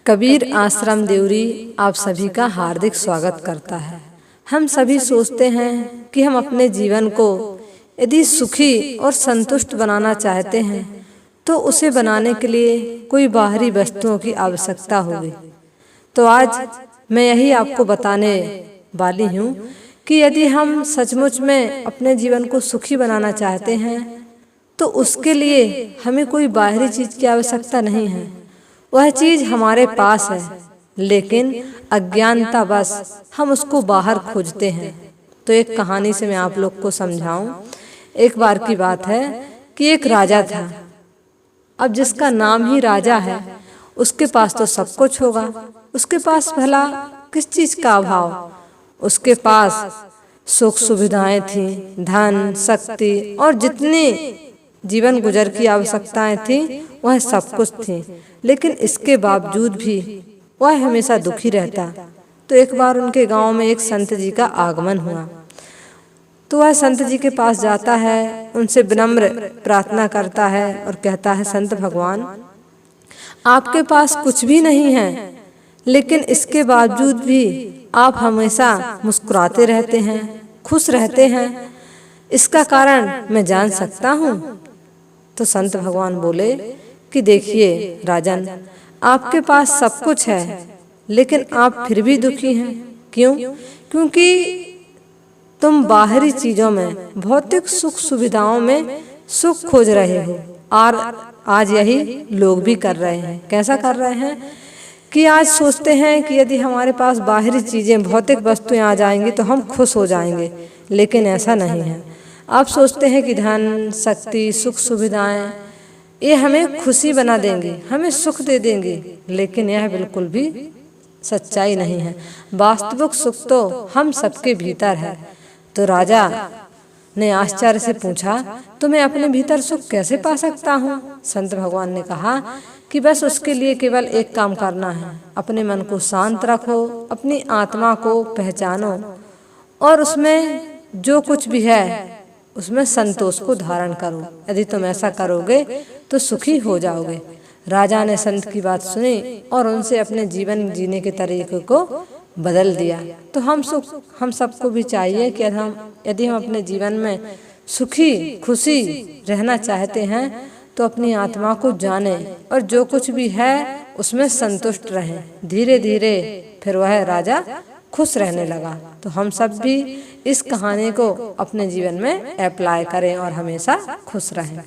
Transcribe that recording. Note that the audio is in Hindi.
कबीर आश्रम देवरी आप सभी का हार्दिक स्वागत करता है। हम सभी सोचते हैं कि हम अपने जीवन को यदि सुखी और संतुष्ट बनाना चाहते हैं तो उसे बनाने के लिए कोई बाहरी वस्तुओं की आवश्यकता होगी। तो आज मैं यही आपको बताने वाली हूँ कि यदि हम सचमुच में अपने जीवन को सुखी बनाना चाहते हैं तो उसके लिए हमें कोई बाहरी चीज़ की आवश्यकता नहीं है। वह चीज़ हमारे पास है, लेकिन अज्ञानता बस हम उसको बाहर खोजते हैं। तो एक कहानी से मैं आप लोग को समझाऊं। एक बार की बात है कि एक राजा था। अब जिसका नाम ही राजा है उसके पास तो सब कुछ होगा। उसके पास भला किस चीज़ का अभाव? उसके पास सुख सुविधाएं थी, धन शक्ति और जितनी जीवन गुजर की आवश्यकताएं थी वह सब कुछ थी, लेकिन इसके बावजूद भी वह हमेशा दुखी रहता। तो एक बार उनके गांव में एक संत जी का आगमन हुआ। तो वह संत जी के पास जाता है, उनसे विनम्र प्रार्थना करता है और कहता है, संत भगवान, आपके पास कुछ भी नहीं है, लेकिन इसके बावजूद भी आप हमेशा मुस्कुराते रहते हैं, खुश रहते हैं। इसका कारण मैं जान सकता हूँ? तो संत भगवान बोले कि देखिए राजन, आपके पास सब कुछ है, लेकिन आप फिर भी दुखी हैं। क्यों? क्योंकि तुम बाहरी चीजों में, भौतिक सुख सुविधाओं में सुख खोज रहे हो। और आज यही लोग भी कर रहे हैं। कैसा कर रहे हैं कि आज सोचते हैं कि यदि हमारे पास बाहरी चीजें, भौतिक वस्तुएं आ जाएंगी तो हम खुश हो जाएंगे, लेकिन ऐसा नहीं है। आप सोचते हैं कि धन शक्ति सुख सुविधाएं ये हमें खुशी बना देंगी, हमें सुख दे देंगी, लेकिन यह बिल्कुल भी सच्चाई नहीं है। वास्तविक सुख तो हम सबके भीतर है। तो राजा ने आश्चर्य से पूछा, तो मैं अपने भीतर सुख कैसे पा सकता हूँ? संत भगवान ने कहा कि बस उसके लिए केवल एक काम करना है। अपने मन को शांत रखो, अपनी आत्मा को पहचानो और उसमें जो कुछ भी है उसमें संतोष को धारण करो। यदि तुम ऐसा करोगे तो सुखी हो जाओगे। राजा ने संत की बात सुनी और उनसे अपने जीवन जीने के तरीके को बदल दिया। तो हम सबको भी चाहिए कि यदि हम अपने जीवन में सुखी खुशी रहना चाहते हैं तो अपनी आत्मा को जाने और जो कुछ भी है उसमें संतुष्ट रहें। धीरे धीरे फिर वह राजा खुश रहने लगा। तो हम सब भी इस कहानी को अपने जीवन में अप्लाई करें और हमेशा खुश रहें।